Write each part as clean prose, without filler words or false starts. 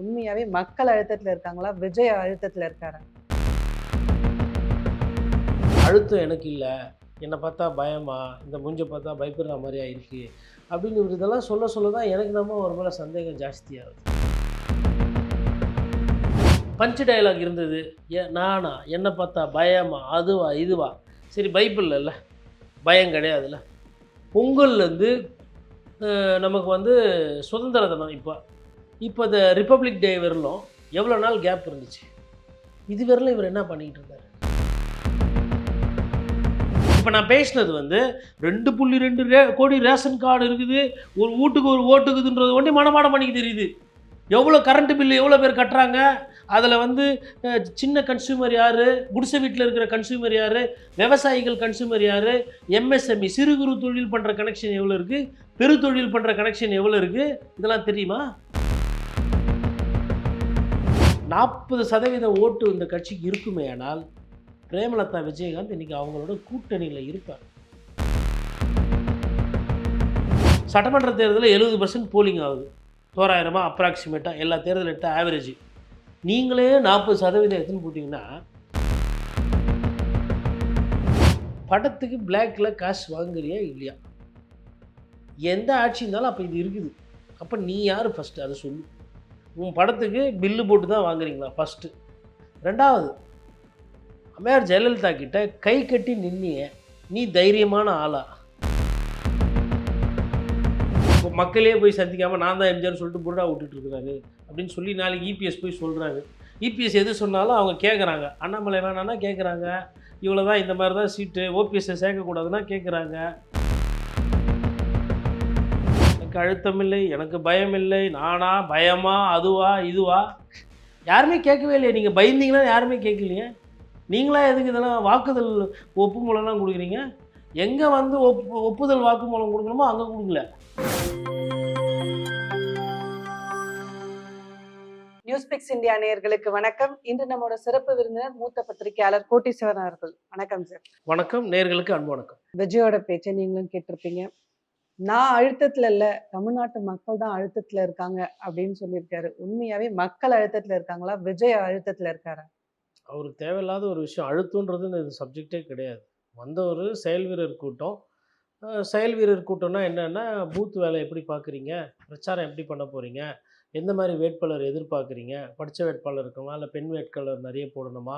உண்மையாவே மக்கள் அழுத்தத்துல இருக்காங்களா? விஜய் அழுத்தத்துல இருக்காரா? அழுத்தம் எனக்கு இல்ல. என்ன பார்த்தா பயமா? இந்த மூஞ்ச பார்த்தா பயப்படுற மாரியா இருக்கு. அப்படின்னு இவரு இதெல்லாம் சொல்ல சொல்ல தான் எனக்கு என்னமோ அவர் மேல சந்தேகம் ஜாஸ்தியாகுது. பஞ்ச் டயலாக் இருந்தது. நானா? என்ன பார்த்தா பயமா? அதுவா? இதுவா? சரி பைபிள்ல இல்ல. பயம் கிடையாதுல்ல. பொங்கல்லேருந்து நமக்கு வந்து சுதந்திர தினம் இப்ப. இப்ப இந்த ரிப்பப்ளிக் டே வரலும் எவ்வளோ நாள் கேப் இருந்துச்சு? இதுவரையிலும் இவர் என்ன பண்ணிக்கிட்டு இருந்தாரு? இப்போ நான் பேசினது வந்து 2.2 கோடி ரேஷன் கார்டு இருக்குது, ஒரு வீட்டுக்கு ஒரு ஓட்டுக்குதுன்றது ஒன்றே மனப்பாடம் பண்ணிக்க தெரியுது. எவ்வளோ கரண்ட் பில்லு எவ்வளோ பேர் கட்டுறாங்க, அதில் வந்து சின்ன கன்சியூமர் யார், குடிசை வீட்டில் இருக்கிற கன்சியூமர் யார், விவசாயிகள் கன்சியூமர் யார், எம்எஸ்எம்இ சிறு குறு தொழில் பண்ணுற கனெக்ஷன் எவ்வளோ இருக்குது, பெரு தொழில் பண்ணுற கனெக்ஷன் எவ்வளோ இருக்குது, இதெல்லாம் தெரியுமா? 40% ஓட்டு இந்த கட்சிக்கு இருக்குமே ஆனால் பிரேமலதா விஜயகாந்த் இன்னைக்கு அவங்களோட கூட்டணியில் இருப்பார். சட்டமன்ற தேர்தலில் 70% போலிங் ஆகுது, தோராயிரமாக அப்ராக்சிமேட்டாக எல்லா தேர்தல் எடுத்த ஆவரேஜ். நீங்களே 40% எடுத்துன்னு போட்டிங்கன்னா படத்துக்கு பிளாக்ல காசு வாங்குறியா இல்லையா? எந்த ஆட்சி இருந்தாலும் அப்போ இது இருக்குது. அப்போ நீ யார் ஃபஸ்ட்டு அதை சொல்லு. உன் படத்துக்கு பில்லு போட்டு தான் வாங்குறீங்களா ஃபஸ்ட்டு? ரெண்டாவது, அம்மையார் ஜெயலலிதா கிட்ட கை கட்டி நின்னியே, நீ தைரியமான ஆளா? இப்போ மக்களே போய் சந்திக்காமல் நான் தான் எம்ஜிஆர் சொல்லிட்டு புருடா விட்டுட்டு இருக்கிறாரு அப்படின்னு சொல்லி நாளைக்கு இபிஎஸ் போய் சொல்கிறாரு. இபிஎஸ் எது சொன்னாலும் அவங்க கேட்குறாங்க. அண்ணாமலை வேணான்னா கேட்குறாங்க, இவ்வளோ தான் இந்த மாதிரி தான் சீட்டு, ஓபிஎஸ்ஸை சேர்க்கக்கூடாதுன்னா கேட்குறாங்க. எனக்கு அழுத்தம் இல்லை, எனக்கு பயம் இல்லை, நானா பயமா அதுவா இதுவா? யாருமே கேட்கவே இல்லையே. நீங்கள் பயந்தீங்கன்னா யாருமே கேட்கலையே. நீங்களா எதுக்கு இதெல்லாம் வாக்குதல் ஒப்புமூலம்லாம் கொடுக்குறீங்க? எங்கே வந்து ஒப்புதல் வாக்குமூலம் கொடுக்கணுமோ அங்கே கொடுக்கல. நியூஸ்பிக்ஸ் இந்தியா நேயர்களுக்கு வணக்கம். இன்று நம்மோட சிறப்பு விருந்தினர் மூத்த பத்திரிகையாளர் கோட்டீஸ்வரன் அவர்கள். வணக்கம் சார். வணக்கம். நேயர்களுக்கு அன்பு வணக்கம். விஜயோட பேச்சை நீங்களும் கேட்டிருப்பீங்க. நான் அழுத்தத்துல இல்ல, தமிழ்நாட்டு மக்கள் தான் அழுத்தத்துல இருக்காங்க அப்படின்னு சொல்லியிருக்காரு. உண்மையாவே மக்கள் அழுத்தத்துல இருக்காங்களா? விஜய் அழுத்தத்துல இருக்காரா? அவருக்கு தேவையில்லாத ஒரு விஷயம் அழுத்தன்றது இது சப்ஜெக்டே கிடையாது. வந்த ஒரு செயல் வீரர் கூட்டம். செயல் வீரர் கூட்டம்னா என்னென்னா, பூத் வேலை எப்படி பார்க்குறீங்க, பிரச்சாரம் எப்படி பண்ண போகிறீங்க, எந்த மாதிரி வேட்பாளர் எதிர்பார்க்குறீங்க, படித்த வேட்பாளர் இருக்குமா இல்லை பெண் வேட்பாளர் நிறைய போடணுமா,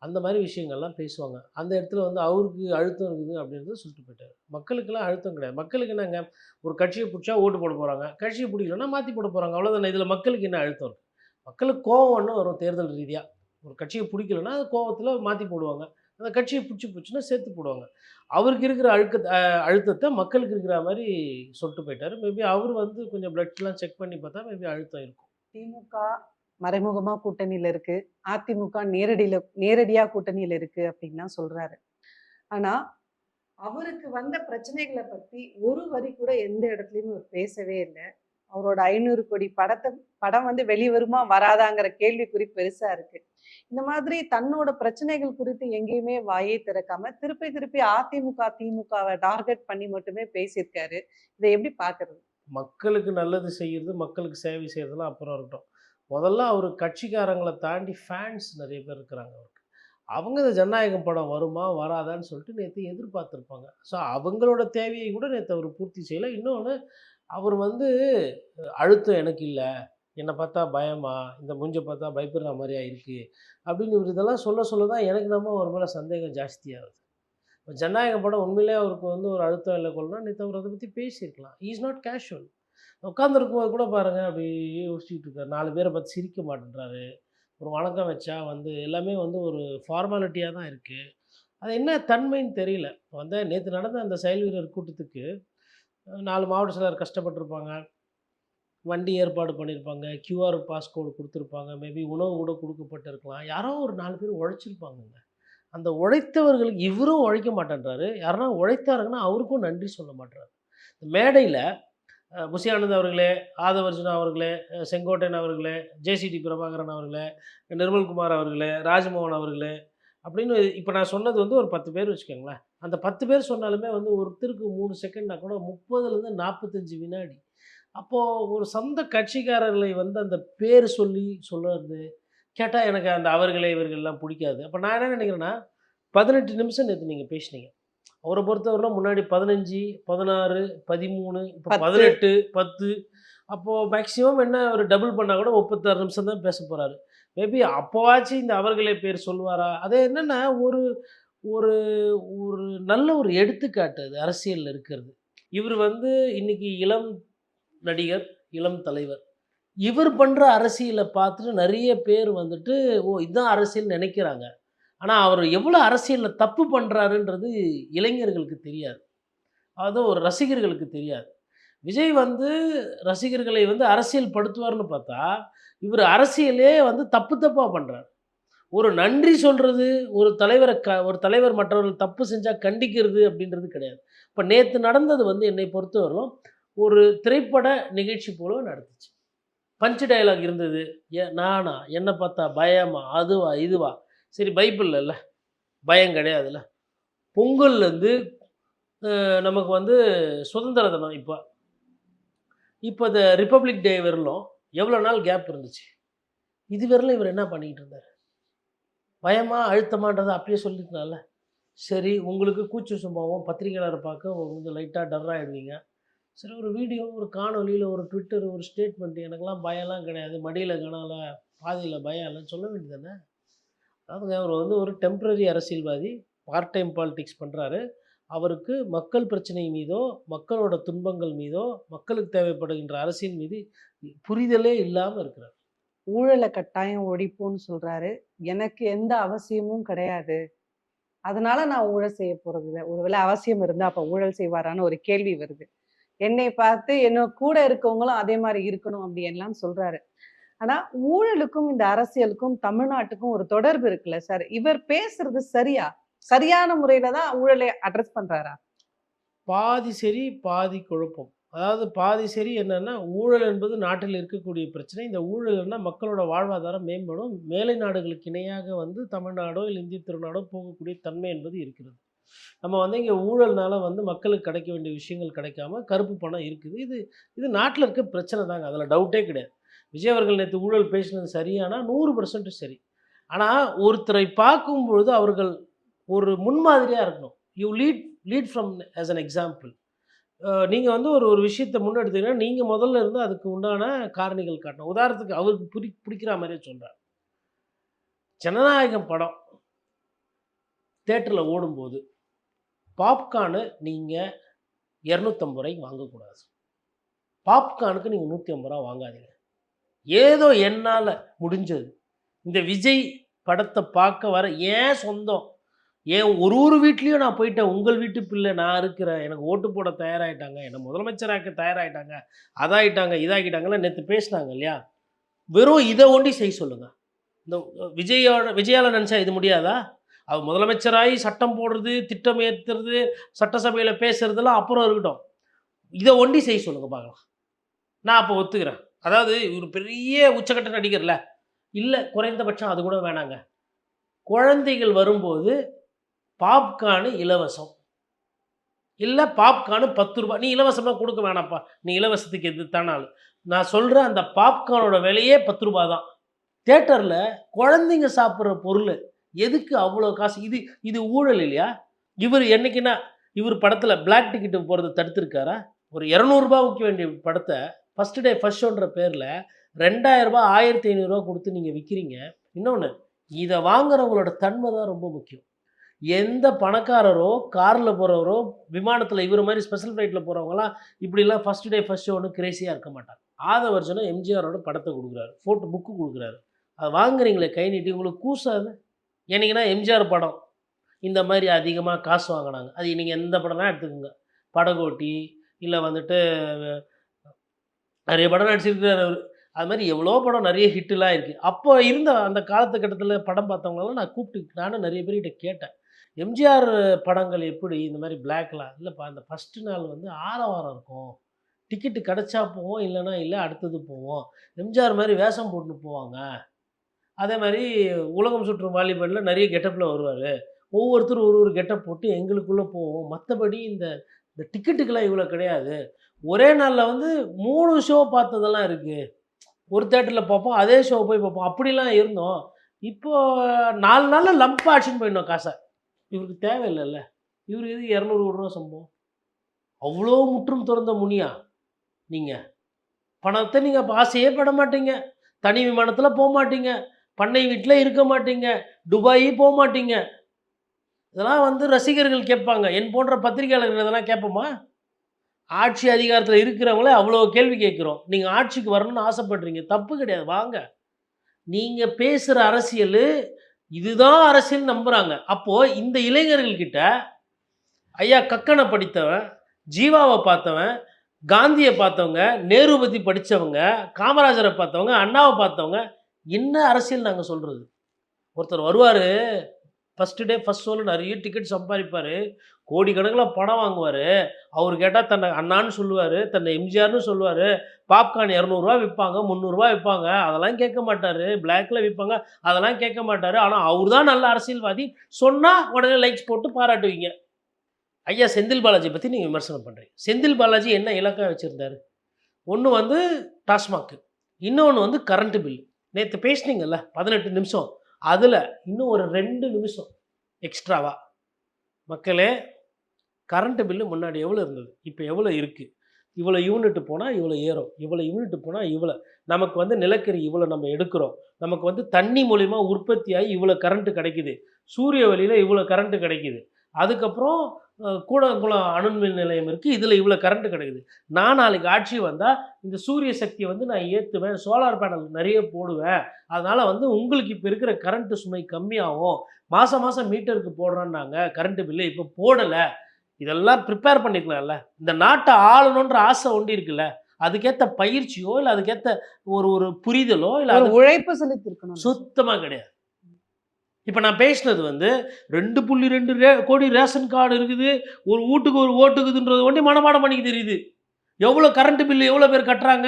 அந்த மாதிரி விஷயங்கள்லாம் பேசுவாங்க. அந்த இடத்துல வந்து அவருக்கு அழுத்தம் இருக்குது அப்படின்றத சொல்லிட்டு போயிட்டார். மக்களுக்கெல்லாம் அழுத்தம் கிடையாது. மக்களுக்கு என்னங்க, ஒரு கட்சியை பிடிச்சா ஓட்டு போட போகிறாங்க, கட்சியை பிடிக்கலன்னா மாற்றி போட போகிறாங்க, அவ்வளோதானே. இதில் மக்களுக்கு என்ன அழுத்தம் இருக்குது? மக்களுக்கு கோவம் ஒன்று வரும் தேர்தல் ரீதியாக. ஒரு கட்சியை பிடிக்கலன்னா அது கோவத்தில் மாற்றி போடுவாங்க, அந்த கட்சியை பிடிச்சுன்னா சேர்த்து போடுவாங்க. அவருக்கு இருக்கிற அழுத்தத்தை மக்களுக்கு இருக்கிற மாதிரி சொல்லிட்டு போயிட்டார். மேபி அவர் வந்து கொஞ்சம் பிளட்லாம் செக் பண்ணி பார்த்தா மேபி அழுத்தம் இருக்கும். திமுக மறைமுகமா கூட்டணியில இருக்கு, அதிமுக நேரடியா கூட்டணியில இருக்கு அப்படின்னு சொல்றாரு. ஆனா அவருக்கு வந்த பிரச்சனைகளை பத்தி ஒரு வரி கூட எந்த இடத்துலயுமே அவர் பேசவே இல்லை. அவரோட 500 கோடி படம் வந்து வெளிவருமா வராதாங்கிற கேள்விக்குறி பெருசா இருக்கு. இந்த மாதிரி தன்னோட பிரச்சனைகள் குறித்து எங்கேயுமே வாயே திறக்காம திருப்பி திருப்பி அதிமுக திமுகவை டார்கெட் பண்ணி மட்டுமே பேசியிருக்காரு. இதை எப்படி பாக்குறது? மக்களுக்கு நல்லது செய்கிறது, மக்களுக்கு சேவை செய்கிறதுலாம் அப்புறம் இருக்கட்டும். முதல்ல அவர் கட்சிக்காரங்களை தாண்டி ஃபேன்ஸ் நிறைய பேர் இருக்கிறாங்க அவருக்கு. அவங்க இந்த ஜனநாயகம் படம் வருமா வராதான்னு சொல்லிட்டு நேற்று எதிர்பார்த்துருப்பாங்க. ஸோ அவங்களோட தேவையை கூட நேற்று அவர் பூர்த்தி செய்யலை. இன்னொன்று, அவர் வந்து அழுத்தம் எனக்கு இல்லை, என்னை பார்த்தா பயமா, இந்த மூஞ்ச பார்த்தா பயப்படுற மாதிரியா இருக்குது அப்படின்னு இவர் இதெல்லாம் சொல்ல சொல்ல தான் எனக்கு நம்ம அவர் மேலே சந்தேகம் ஜாஸ்தியாகுது. இப்போ ஜனநாயக படம் உண்மையிலே அவருக்கு வந்து ஒரு அழுத்தம் இல்லை கொள்ளனா நேற்று அவர் அதை பற்றி பேசியிருக்கலாம். Is not casual. உட்காந்துருக்கும்போது கூட பாருங்கள் அப்படி யோசிச்சுட்டு இருக்காரு. 4 பேரை பார்த்து சிரிக்க மாட்டேன்றாரு. ஒரு வணக்கம் வச்சா வந்து எல்லாமே வந்து ஒரு ஃபார்மாலிட்டியாக தான் இருக்குது. அது என்ன தன்மைன்னு தெரியல. வந்து நேற்று நடந்த அந்த செயல் வீரர் கூட்டத்துக்கு 4 மாவட்ட செயலர் கஷ்டப்பட்டுருப்பாங்க, வண்டி ஏற்பாடு பண்ணியிருப்பாங்க, கியூஆர் பாஸ்கோடு கொடுத்துருப்பாங்க, மேபி உணவு கூட கொடுக்கப்பட்டிருக்கலாம். யாரோ ஒரு 4 பேர் உழைச்சிருப்பாங்கங்க. அந்த உழைத்தவர்களுக்கு இவரும் உழைக்க மாட்டேன்றாரு. யாருன்னா உழைத்தாருங்கன்னா அவருக்கும் நன்றி சொல்ல மாட்றாரு. மேடையில் புசி ஆனந்த் அவர்களே, ஆதவர்ஜுனா அவர்களே, செங்கோட்டையன் அவர்களே, ஜேசிடி பிரபாகரன் அவர்களே, நிர்மல்குமார் அவர்களே, ராஜ்மோகன் அவர்களே அப்படின்னு இப்போ நான் சொன்னது வந்து ஒரு 10 பேர் வச்சுக்கோங்களேன். அந்த 10 பேர் சொன்னாலுமே வந்து ஒருத்தருக்கு 3 செகண்ட்னா கூட 30லேருந்து 45 வினாடி. அப்போது ஒரு சொந்த கட்சிக்காரர்களை வந்து அந்த பேர் சொல்லி சொல்கிறது கேட்டால் எனக்கு அந்த அவர்களே இவர்கள்லாம் பிடிக்காது. அப்போ நான் என்ன நினைக்கிறேன்னா, 18 நிமிஷம் நேற்று நீங்கள் பேசினீங்க. அவரை பொறுத்தவரையிலும் முன்னாடி 15, 16, 13, இப்போ 10 18, 10. அப்போது மேக்ஸிமம் என்ன ஒரு டபுள் பண்ணால் கூட 36 நிமிஷம் தான் பேச போகிறாரு. மேபி அப்போவாச்சும் இந்த அவர்களே பேர் சொல்லுவாரா? அது என்னென்னா ஒரு ஒரு ஒரு நல்ல ஒரு எடுத்துக்காட்டு அது அரசியலில் இருக்கிறது. இவர் வந்து இன்னைக்கு இளம் நடிகர், இளம் தலைவர். இவர் பண்ற அரசியல பார்த்துட்டு நெறைய பேர் வந்துட்டு, ஓ! இதான் அரசியல்னு நெனைக்கிறாங்க. ஆனா, அவரு எவ்வளோ அரசியல்ல தப்பு பண்றாருன்றது இளைஞர்களுக்கு தெரியாது. அதுவும் ஒரு ரசிகர்களுக்கு தெரியாது. விஜய் வந்து ரசிகர்களை வந்து அரசியல் படுத்துவார்ன்னு பார்த்தா, இவரு அரசியலே வந்து தப்பு தப்பா பண்றாரு. ஒரு நன்றி சொல்றது, ஒரு தலைவர் மற்றவர்கள் தப்பு செஞ்சா கண்டிக்கிறது அப்படின்றது கிடையாது. இப்ப நேத்து நடந்தது வந்து என்னை பொறுத்தவரையிலும், ஒரு திரைப்பட நிகழ்ச்சி போல நடந்துச்சு. பஞ்ச் டயலாக் இருந்தது. நானா? என்ன பார்த்தா பயமா? அதுவா? இதுவா? சரி பைபிள்லல்ல. பயம் கிடையாதுல்ல. பொங்கல்லேருந்து நமக்கு வந்து சுதந்திர தினம் இப்ப. இப்ப இந்த ரிப்பப்ளிக் டே வரலும் எவ்வளோ நாள் கேப் இருந்துச்சு. இதுவரையிலும் இவர் என்ன பண்ணிக்கிட்டு இருந்தாரு? பயமா? அழுத்தமான்றத அப்பயே சொல்லியிருக்கலாம்ல. சரி உங்களுக்கு கூச்ச சுபாவம் பத்திரிகையாளர பார்க்க கொஞ்சம் லைட்டா டர் ஆயிடுவீங்க. சரி ஒரு வீடியோ, ஒரு காணொளியில, ஒரு ட்விட்டர், ஒரு ஸ்டேட்மெண்ட் எனக்கெல்லாம் பயம்லாம் கிடையாது. மடியில கனம்ல, பாதியில பயம் இல்லன்னு சொல்ல வேண்டியது தானே! அதாவதுங்க அவர் வந்து ஒரு டெம்பரரி அரசியல்வாதி. பார்ட் டைம் பாலிடிக்ஸ் பண்றாரு. அவருக்கு மக்கள் பிரச்சனை மீதோ, மக்களோட துன்பங்கள் மீதோ, மக்களுக்கு தேவைப்படுகின்ற அரசியல் மீது புரிதலே இல்லாம இருக்கிறார். ஊழல கட்டாயம் ஒழிப்போம்ன்னு சொல்றாரு. எனக்கு எந்த அவசியமும் கிடையாது. அதனால நான் ஊழல் செய்ய போறதில்ல. ஒருவேளை அவசியம் இருந்தா அப்ப ஊழல் செய்வாரான்னு ஒரு கேள்வி வருது. என்னை பார்த்து என்ன கூட இருக்கவங்களும் அதே மாரி இருக்கணும் அப்படி எல்லாம் சொல்றாரு. ஆனா ஊழலுக்கும் இந்த அரசியலுக்கும் தமிழ்நாட்டுக்கும் ஒரு தொடர்பு இருக்குல்ல சார். இவர் பேசுறது சரியா? சரியான முறையில தான் ஊழலை அட்ரஸ் பண்றாரா? பாதி சரி, பாதி குழப்பம். அதாவது பாதி சரி என்னன்னா, ஊழல் என்பது நாட்டில் இருக்கக்கூடிய பிரச்சனை. இந்த ஊழல்னா மக்களோட வாழ்வாதாரம் மேம்படும். மேலை நாடுகளுக்கு இணையாக வந்து தமிழ்நாடோ, இல்ல இந்திய திருநாடோ போகக்கூடிய தன்மை என்பது இருக்கிறது. நம்ம வந்து இங்க ஊழல்னால வந்து மக்களுக்கு கிடைக்க வேண்டிய விஷயங்கள் கிடைக்காம கருப்பு பணம் இருக்குது. இது இது நாட்டுல இருக்க பிரச்சனை தாங்க. அதுல டவுட்டே கிடையாது. விஜய் அவர்கள் நேத்து ஊழல் பேசினது சரியானா 100% சரி. ஆனா ஒருத்தரை பார்க்கும்பொழுது அவர்கள் ஒரு முன்மாதிரியா இருக்கணும். You lead lead from as an example. நீங்க வந்து ஒரு ஒரு விஷயத்த முன்னெடுத்தீங்கன்னா, நீங்க முதல்ல இருந்து அதுக்கு உண்டான காரணிகள் காட்டணும். உதாரணத்துக்கு அவருக்கு பிடிக்கிற மாரியே சொல்றேன். ஜனநாயகம் படம் தியேட்டர்ல ஓடும்போது, பாப்கார்னு நீங்க ரூ. 250 வாங்கக்கூடாது. பாப்கார்னுக்கு நீங்க ரூ. 150 வாங்காதீங்க. ஏதோ என்னால முடிஞ்சது. இந்த விஜய் படத்த பார்க்க வர ஏன் சொந்தம். ஒரு ஒரு வீட்லயும் நான் போயிட்டேன். உங்கள் வீட்டு பிள்ளை நான் இருக்கிறேன். எனக்கு ஓட்டு போட தயாராயிட்டாங்க. என்ன முதலமைச்சராக்க தயாராயிட்டாங்க. அதாயிட்டாங்க, இதாகிட்டாங்கன்னு நேத்து பேசினாங்க இல்லையா? வெறும் இத ஒண்டி செய்ய சொல்லுங்க. இந்த விஜயால நெனச்சா இது முடியாதா? அவர் முதலமைச்சராகி சட்டம் போடுறது, திட்டம் ஏத்துறது, சட்டசபையில பேசுறதெல்லாம் அப்புறம் இருக்கட்டும். இத ஒண்டி செய்ய சொல்லுங்க பார்க்கலாம். நான் அப்ப ஒத்துக்கிறேன். அதாவது இவரு பெரிய உச்சக்கட்ட நடிகர்ல. இல்ல குறைந்தபட்சம் அது கூட வேணாங்க. குழந்தைகள் வரும்போது பாப்கார்ன் இலவசம். இல்ல பாப்கார்ன் ரூ. 10. நீ இலவசமா குடுக்க வேணாம்ப்பா. நீ இலவசத்துக்கு எதிர்த்தான ஆளு. நான் சொல்றேன் அந்த பாப்கார்னோட விலையே ரூ. 10 தான். தியேட்டர்ல குழந்தைங்க சாப்பிடுற பொருளு. எதுக்கு அவ்வளோ காசு? இது இது ஊழல் இல்லையா? இவரு என்னைக்குன்னா இவரு படத்துல பிளாக் டிக்கெட் போறத தடுத்திருக்காரா? ஒரு ரூ. 200 விக்க வேண்டிய படத்த ஃபர்ஸ்ட் டே ஃபர்ஸ்ட் ஷோன்ற பேர்ல ரூ. 2000 ரூ. 1500 குடுத்து நீங்க விக்கிறீங்க. இன்னொன்னு, இத வாங்குறவங்களோட தன்மை தான் ரொம்ப முக்கியம். எந்த பணக்காரரோ, கார்ல போறவரோ, விமானத்துல இவரு மாரி ஸ்பெஷல் ஃப்ளைட்ல போறவங்கலாம் இப்படிலாம் ஃபர்ஸ்ட் டே ஃபர்ஸ்ட் ஷோன்னு கிரேசியா இருக்க மாட்டாங்க. ஆதவர்ஜுனா எம்ஜிஆரோட படத்த குடுக்குறாரு. Photo book குடுக்குறாரு. அத வாங்குறீங்களே கை நீட்டி உங்களுக்கு கூசாது? என்னைக்குன்னா எம்ஜிஆர் படம் இந்த மாரி அதிகமா காசு வாங்குனாங்க. அது நீங்க எந்த படம்னா எடுத்துக்கங்க. படகோட்டி, இல்ல வந்துட்டு நெறைய படம் நடிச்சிருக்காரு அவரு. அது மாரி எவ்வளோ படம் நெறைய ஹிட்லாம் இருக்கு. அப்போ இருந்த அந்த காலத்துகட்டத்தில படம் பார்த்தவங்களலாம் நான் கூப்பிட்டு நானும் நெறைய பேர்கிட்ட கேட்டேன். எம்ஜிஆர் படங்கள் எப்படி இந்த மாரி பிளாக்லாம் இல்லப்பா அந்த ஃபர்ஸ்ட் நாள் வந்து ஆரவாரம் இருக்கும். டிக்கெட் கிடைச்சா போவோம், இல்லன்னா இல்ல அடுத்தது போவோம். எம்ஜிஆர் மாரி வேஷம் போட்டுன்னு போவாங்க. அதே மாரி உலகம் சுற்றும் வாலிபன்ல நெறைய கெட்டப்ல வருவாரு. ஒவ்வொருத்தரும் ஒரு ஒரு கெட்டப் போட்டு எங்களுக்குள்ள போவோம். மத்தபடி இந்த இந்த டிக்கெட்டுக்கெல்லாம் இவ்வளோ கிடையாது. ஒரே நாளில் வந்து 3 ஷோ பார்த்ததெல்லாம் இருக்குது. ஒரு தேட்டரில் பார்ப்போம், அதே ஷோ போய் பார்ப்போம். அப்படிலாம் இருந்தோம். இப்போ 4 நாளில் லம்பாக அடிச்சுன்னு போயிடணும் காசை. இவருக்கு தேவையில்லைல்ல. இவருக்கு எதுக்கு 200 கோடி ரூபா சம்பளம்? அவ்வளோ முற்றும் துறந்த முனியா நீங்கள்? பணத்தை நீங்கள் அப்போ ஆசையே பட மாட்டீங்க. தனி விமானத்தில் போக மாட்டீங்க. பண்ணை வீட்டில் இருக்க மாட்டீங்க. துபாய் போக மாட்டீங்க. இதெல்லாம் வந்து ரசிகர்கள் கேட்பாங்க. என் போன்ற பத்திரிகையாளர்கள் இதெல்லாம் கேட்போமா? ஆட்சி அதிகாரத்தில் இருக்கிறவங்களே அவ்வளோ கேள்வி கேட்குறோம். நீங்கள் ஆட்சிக்கு வரணும்னு ஆசைப்படுறீங்க. தப்பு கிடையாது, வாங்க. நீங்கள் பேசுகிற அரசியல் இதுதான் அரசியல் நம்புகிறாங்க. அப்போது இந்த இளைஞர்கள்கிட்ட ஐயா கக்கனை படித்தவன், ஜீவாவை பார்த்தவன், காந்தியை பார்த்தவங்க, நேரு பற்றி படித்தவங்க, காமராஜரை பார்த்தவங்க, அண்ணாவை பார்த்தவங்க, என்ன அரசியல் நாங்கள் சொல்கிறது? ஒருத்தர் வருவார், ஃபஸ்ட்டு டே ஃபஸ்ட் ஷோவில் நிறைய டிக்கெட் சம்பாதிப்பார், கோடிக்கணக்கில் பணம் வாங்குவார். அவர் கேட்டால் தன்னை அண்ணான்னு சொல்லுவார், தன்னை எம்ஜிஆர்னு சொல்லுவார். பாப்கார்ன் 200 விற்பாங்க, 300 விற்பாங்க. அதெல்லாம் கேட்க மாட்டார். பிளாக்கில் விற்பாங்க, அதெல்லாம் கேட்க மாட்டார். ஆனால் அவர் தான் நல்ல அரசியல்வாதி சொன்னால் உடனே லைக்ஸ் போட்டு பாராட்டுவீங்க. ஐயா செந்தில் பாலாஜி பற்றி நீங்கள் விமர்சனம் பண்ணுறீங்க. செந்தில் பாலாஜி என்ன இலக்காக வச்சுருந்தார்? ஒன்று வந்து டாஸ்மாக்கு, இன்னொன்று வந்து கரண்ட்டு பில். நேற்று பேசுனீங்கல்ல 18 நிமிஷம், அதில் இன்னும் ஒரு 2 நிமிஷம் எக்ஸ்ட்ராவா. மக்களே, கரண்ட்டு பில்லு முன்னாடி எவ்வளோ இருந்தது, இப்போ எவ்வளோ இருக்குது? இவ்வளோ யூனிட் போனால் இவ்வளோ ஏறும், இவ்வளோ யூனிட் போனால் இவ்வளோ. நமக்கு வந்து நிலக்கரி இவ்வளோ நம்ம எடுக்கிறோம், நமக்கு வந்து தண்ணி மூலிமா உற்பத்தியாகி இவ்வளோ கரண்ட்டு கிடைக்குது, சூரிய ஒளியில் இவ்வளோ கரண்ட்டு கிடைக்குது. அதுக்கப்புறம் கூடங்குளம் அணுமின் நிலையம் இருக்குது, இதில் இவ்வளோ கரண்ட்டு கிடைக்குது. நான் நாளைக்கு ஆட்சி வந்தால் இந்த சூரிய சக்தியை வந்து நான் ஏற்றுவேன், சோலார் பேனல் நிறைய போடுவேன். அதனால் வந்து உங்களுக்கு இப்போ இருக்கிற கரண்ட்டு சுமை கம்மியாகும். மாதம் மாதம் மீட்டருக்கு போடுறோன்னாங்க கரண்ட்டு பில்லு, இப்போ போடலை. இதெல்லாம் ப்ரிப்பேர் பண்ணிக்கலாம்ல. இந்த நாட்டை ஆளணுன்ற ஆசை ஒண்டி இருக்குல்ல, அதுக்கேற்ற பயிற்சியோ இல்லை அதுக்கேற்ற ஒரு ஒரு புரிதலோ இல்லை ஒரு அது உழைப்பு செலுத்திருக்கணும். சுத்தமாக கிடையாது. இப்போ நான் பேசினது வந்து 2.2 கோடி ரேஷன் கார்டு இருக்குது, ஒரு வீட்டுக்கு ஒரு ஓட்டுக்குதுன்றது ஒண்டி மனப்பாடம் பண்ணிக்க தெரியுது. எவ்வளோ கரண்ட் பில்லு எவ்வளோ பேர் கட்டுறாங்க,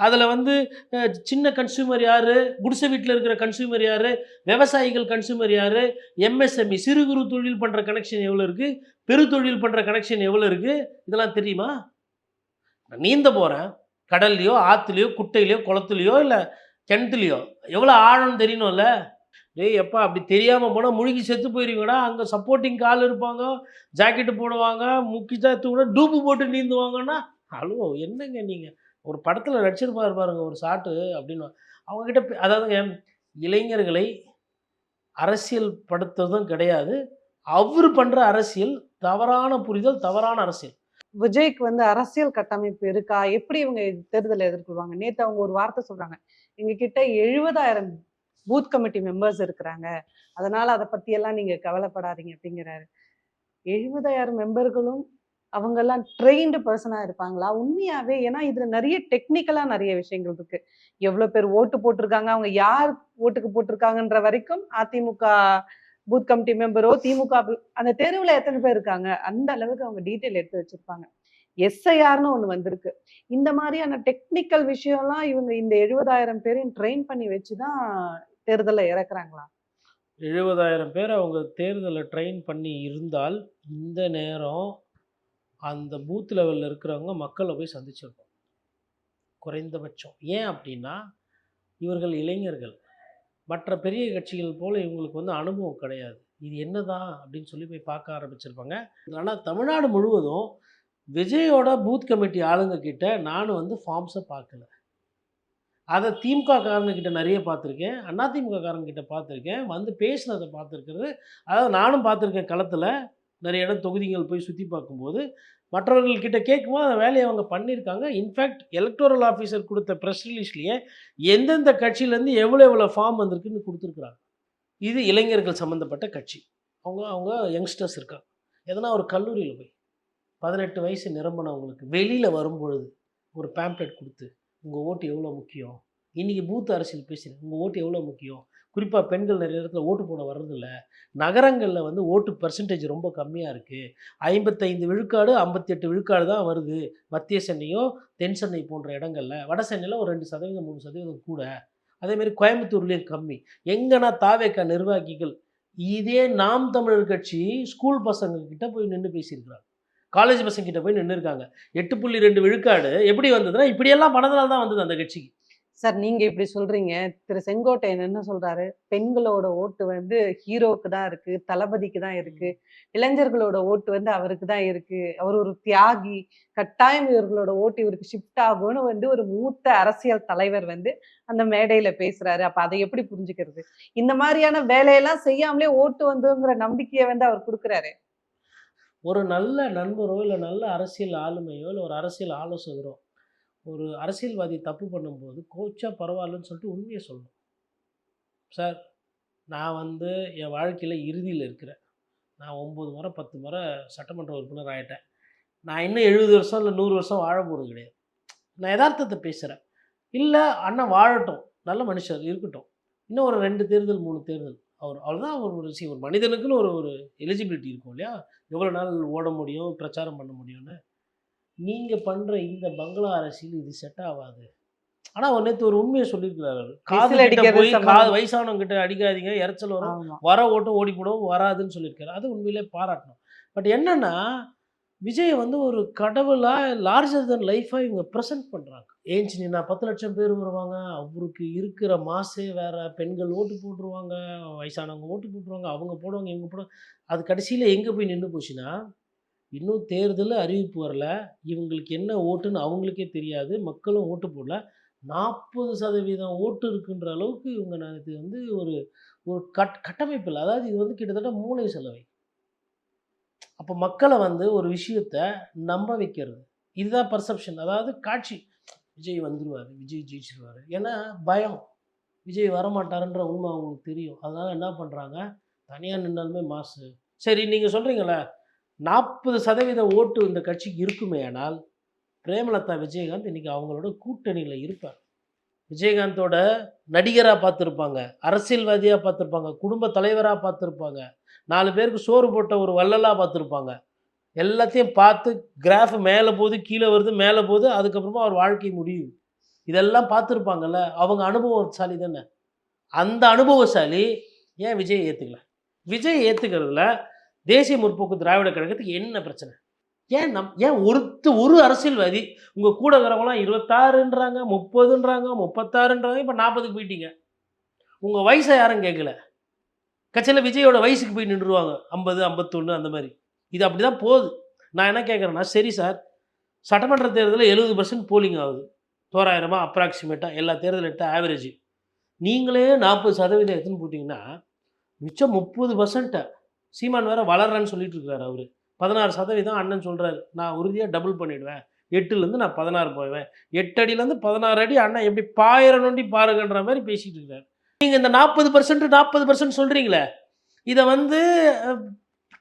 அதில் வந்து சின்ன கன்சியூமர் யார், குடிசை வீட்டில் இருக்கிற கன்சியூமர் யார், விவசாயிகள் கன்சியூமர் யார், எம்எஸ்எம்இ சிறு குறு தொழில் பண்ணுற கனெக்ஷன் எவ்வளோ இருக்குது, பெரு தொழில் பண்ணுற கனெக்ஷன் எவ்வளோ இருக்குது, இதெல்லாம் தெரியுமா? நான் நீந்த போகிறேன், கடல்லையோ ஆற்றுலையோ குட்டையிலையோ குளத்துலையோ இல்லை கிணத்துலையோ, எவ்வளோ ஆழம்னு தெரியணும்ல. டேய் எப்பா, அப்படி தெரியாமல் போனால் முழுகி செத்து போயிருவீங்கடா. அங்கே சப்போர்ட்டிங் ஆள் இருப்பாங்க, ஜாக்கெட்டு போடுவாங்க, முக்கிச்சா கூட டூப்பு போட்டு நீந்துவாங்கன்னா, ஹலோ என்னங்க நீங்கள்? ஒரு படத்தில் நடிச்சிருப்பாரு பாருங்க ஒரு ஷாட்டு அப்படின்னு. அவங்கக்கிட்ட அதாவதுங்க, இளைஞர்களை அரசியல் படுத்துறதும் கிடையாது, அவர் பண்ணுற அரசியல் தவறான புரிதல், தவறான அரசியல். விஜய்க்கு வந்து அரசியல் கட்டமைப்பு இருக்கா? எப்படி இவங்க தேர்தலை எதிர்கொள்வாங்க? நேத்து அவங்க ஒரு வார்த்தை சொல்றாங்க, எங்க கிட்ட 70,000 பூத் கமிட்டி மெம்பர்ஸ் இருக்கிறாங்க, அதனால அதை பத்தி எல்லாம் நீங்க கவலைப்படாதீங்க அப்படிங்கிறாரு. 70,000 மெம்பர்களும் அவங்க எல்லாம் ட்ரெயின்டு பர்சனா இருப்பாங்களா உண்மையாவே? ஏன்னா இதுல நிறைய டெக்னிக்கலா நிறைய விஷயங்கள் இருக்கு. எவ்வளவு பேர் ஓட்டு போட்டிருக்காங்க, அவங்க யார் ஓட்டுக்கு போட்டிருக்காங்கன்ற வரைக்கும், அதிமுக பூத் கமிட்டி மெம்பரோ, திமுக அந்த தெருவுல எத்தனை பேர் இருக்காங்க, அந்த அளவுக்கு அவங்க டீட்டெயில் எடுத்து வச்சிருப்பாங்க. எஸ்ஐஆர்னு ஒண்ணு வந்திருக்கு. இந்த மாதிரியான டெக்னிக்கல் விஷயம்லாம் இவங்க இந்த 70,000 பேரையும் ட்ரெயின் பண்ணி வச்சுதான் தேர்தல்ல இறக்குறாங்களா? 70,000 பேர் அவங்க தேர்தலை ட்ரெயின் பண்ணி இருந்தால், இந்த நேரம் அந்த பூத் லெவலில் இருக்கிறவங்க மக்களை போய் சந்திச்சிருப்போம் குறைந்தபட்சம். ஏன் அப்படின்னா, இவர்கள் இளைஞர்கள். மற்ற பெரிய கட்சிகள் போல் இவங்களுக்கு வந்து அனுபவம் கிடையாது. இது என்னதான் அப்படின்னு சொல்லி போய் பார்க்க ஆரம்பிச்சிருப்பாங்க. ஆனால் தமிழ்நாடு முழுவதும் விஜயோட பூத் கமிட்டி ஆளுங்க கிட்ட நானும் வந்து ஃபார்ம்ஸை பார்க்கல. அதை திமுக காரங்க கிட்ட நிறைய பார்த்துருக்கேன், அதிமுக காரங்க கிட்ட பார்த்துருக்கேன், வந்து பேசினதை பார்த்துருக்கிறது. அதாவது நானும் பார்த்துருக்கேன் களத்தில், நிறைய இடம் தொகுதிகள் போய் சுற்றி பார்க்கும்போது மற்றவர்கள்கிட்ட கேட்கும்போது அந்த வேலையை அவங்க பண்ணியிருக்காங்க. இன்ஃபேக்ட் எலக்டோரல் ஆஃபீஸர் கொடுத்த ப்ரெஸ் ரிலீஸ்லேயே எந்தெந்த கட்சியிலேருந்து எவ்வளோ எவ்வளோ ஃபார்ம் வந்திருக்குன்னு கொடுத்துருக்குறாங்க. இது இளைஞர்கள் சம்மந்தப்பட்ட கட்சி. அவங்க அவங்க யங்ஸ்டர்ஸ் இருக்காங்க. எதனா ஒரு கல்லூரியில் போய் 18 வயசு நிரம்பினவங்களுக்கு வெளியில் வரும்பொழுது ஒரு பேம்ப்ளெட் கொடுத்து, உங்கள் ஓட்டு எவ்வளோ முக்கியம், இன்றைக்கி பூத் அரசியல் பேசுகிறேன், உங்கள் ஓட்டு எவ்வளோ முக்கியம், குறிப்பாக பெண்கள் நிறைய இடத்துல ஓட்டு போட வர்றதில்ல, நகரங்களில் வந்து ஓட்டு பர்சன்டேஜ் ரொம்ப கம்மியாக இருக்குது, 55 விழுக்காடு 58 விழுக்காடு தான் வருது மத்திய சென்னையோ தென் சென்னை போன்ற இடங்களில், வட சென்னையில் ஒரு 2% 3% கூட, அதேமாரி கோயம்புத்தூர்லேயும் கம்மி. எங்கன்னா தாவேக்கா நிர்வாகிகள் இதே நாம் தமிழர் கட்சி ஸ்கூல் பசங்கக்கிட்ட போய் நின்று பேசியிருக்கிறாங்க. காலேஜ் பசங்க கிட்ட போய் நின்று இருக்காங்க. 8.2 விழுக்காடு எப்படி வந்ததுன்னா இப்படியெல்லாம் பண்ணதுனால தான் வந்தது அந்த கட்சிக்கு. சார் நீங்க இப்படி சொல்றீங்க. திரு செங்கோட்டையன் என்ன சொல்றாரு? பெண்களோட ஓட்டு வந்து ஹீரோவுக்கு தான் இருக்கு, தளபதிக்கு தான் இருக்கு. இளைஞர்களோட ஓட்டு வந்து அவருக்கு தான் இருக்கு. அவர் ஒரு தியாகி. கட்டாயம் இவர்களோட ஓட்டு இவருக்கு ஷிஃப்ட் ஆகும்னு வந்து ஒரு மூத்த அரசியல் தலைவர் வந்து அந்த மேடையில பேசுறாரு. அப்ப அதை எப்படி புரிஞ்சுக்கிறது? இந்த மாதிரியான வேலையெல்லாம் செய்யாமலே ஓட்டு வந்துங்கிற நம்பிக்கைய வந்து அவர் குடுக்குறாரு. ஒரு நல்ல நண்பரோ, இல்ல நல்ல அரசியல் ஆளுமையோ, இல்ல ஒரு அரசியல் ஆலோசகரோ, ஒரு அரசியல்வாதி தப்பு பண்ணும்போது கோச்சா பரவாயில்லன்னு சொல்லிட்டு உண்மைய சொல்லணும். சார் நான் வந்து என் வாழ்க்கையில இறுதியில இருக்கிறேன். நான் 9 முறை 10 முறை சட்டமன்ற உறுப்பினர் ஆயிட்டேன். நான் இன்னும் 70 வருஷம் இல்ல 100 வருஷம் வாழ போறது கிடையாது. நான் எதார்த்தத்த பேசுறேன். இல்ல அண்ணன் வாழட்டும். நல்ல மனுஷர் இருக்கட்டும். இன்னும் ஒரு 2 தேர்தல், 3 தேர்தல். அவ்வளோதான் ஒரு விஷயம். ஒரு மனிதனுக்குன்னு ஒரு ஒரு எலிஜிபிலிட்டி இருக்கும் இல்லையா? எவ்வளோ நாள் ஓட முடியும், பிரச்சாரம் பண்ண முடியும்னு. நீங்க பண்ற இந்த பங்களா அரசியல் இது செட் ஆவாது. ஆனா அவர் நேத்து ஒரு உண்மைய சொல்லியிருக்கிறாரு அவரு. காது விசில் கிட்ட அடிக்கிறது போய் சம்பந்தமா. வயசானவங்க கிட்ட அடிக்காதீங்க, எரைச்சல் வரும். ஆமா. வர ஓட்டும் ஓடி போடும், வராதுன்னு சொல்லியிருக்காரு. அது உண்மையிலே பாராட்டணும். பட் என்னன்னா, விஜய் வந்து ஒரு கடவுளா லார்ஜர் தென் லைஃபா இவங்க பிரசன்ட் பண்றாங்க. ஏஞ்சி நின்னா 10,00,000 பேர் வருவாங்க. அவருக்கு இருக்கிற மாஸே வேற. பெண்கள் ஓட்டு போட்டுருவாங்க, வயசானவங்க ஓட்டு போட்டுருவாங்க, அவங்க போடுவாங்க, இவங்க போடுவாங்க. அது கடைசியில எங்க போய் நின்னு போச்சுன்னா, இன்னும் தேர்தல் அறிவிப்பு வரல. இவங்களுக்கு என்ன ஓட்டுன்னு அவங்களுக்கே தெரியாது. மக்களும் ஓட்டு போடல. 40% ஓட்டு இருக்குன்ற அளவுக்கு இவங்க இது வந்து ஒரு ஒரு கட்டமைப்பு இல்ல. அதாவது இது வந்து கிட்டத்தட்ட மூளை செலவை. அப்போ மக்கள வந்து ஒரு விஷயத்த நம்ப வைக்கிறது. இதுதான் பெர்செப்ஷன். அதாவது காட்சி. விஜய் வந்துருவாரு. விஜய் ஜெயிச்சுருவாரு. ஏன்னா பயம். விஜய் வரமாட்டாருன்ற உண்மை அவங்களுக்கு தெரியும். அதனால என்ன பண்றாங்க, தனியா நின்னாலுமே மாசு. சரி நீங்க சொல்றீங்கல்ல, 40% ஓட்டு இந்த கட்சிக்கு இருக்குமேயானால், பிரேமலதா விஜயகாந்த் இன்னைக்கு அவங்களோட கூட்டணியில இருப்பார். விஜயகாந்தோட நடிகரா பார்த்துருப்பாங்க, அரசியல்வாதியா பார்த்துருப்பாங்க, குடும்ப தலைவரா பார்த்துருப்பாங்க, 4 பேருக்கு சோறு போட்ட ஒரு வள்ளலா பார்த்துருப்பாங்க. எல்லாத்தையும் பார்த்து கிராஃப் மேல போகுது, கீழ வருது, மேல போகுது. அதுக்கப்புறமா அவர் வாழ்க்கை முடியுது. இதெல்லாம் பார்த்துருப்பாங்கல்ல. அவங்க அனுபவசாலி தானே. அந்த அனுபவசாலி ஏன் விஜய் ஏத்துக்கல? விஜய் ஏத்துக்கிறதுல தேசிய முற்போக்கு திராவிட கழகத்துக்கு என்ன பிரச்சனை? ஏன் ஒரு அரசியல்வாதி உங்க கூட இருக்கிறவங்கலாம் 26ன்றாங்க, 30ன்றாங்க, 36ன்றாங்க, இப்ப 40க்கு போயிட்டீங்க. உங்க வயச யாரும் கேட்கல. கட்சியில விஜயோட வயசுக்கு போய் நின்றுவாங்க. 50, 51 அந்த மாரி. இது அப்படிதான் போகுது. நான் என்ன கேட்கிறேன்னா, சரி சார், சட்டமன்ற தேர்தல்ல 70% போலிங் ஆகுது. தோராயிரமா அப்ராக்ஸிமேட்டா எல்லா தேர்தலும் எடுத்தா ஆவரேஜ். நீங்களே 40% எடுத்துன்னு போட்டீங்கன்னா, மிச்சம் 30% சீமான் வேற வளர்றேன்னு சொல்லிட்டு இருக்காரு அவரு. 16% அண்ணன் சொல்றாரு. நான் உறுதியா டபுள் பண்ணிடுவேன். 8லேருந்து நான் 16 போவேன். 8 அடியிலேருந்து 16 அடி அண்ணன் எப்படி பாயிர நோண்டி பாருங்கன்ற மாரி பேசிட்டு இருக்காரு. நீங்க இந்த 40% சொல்றீங்களே, இத வந்து அ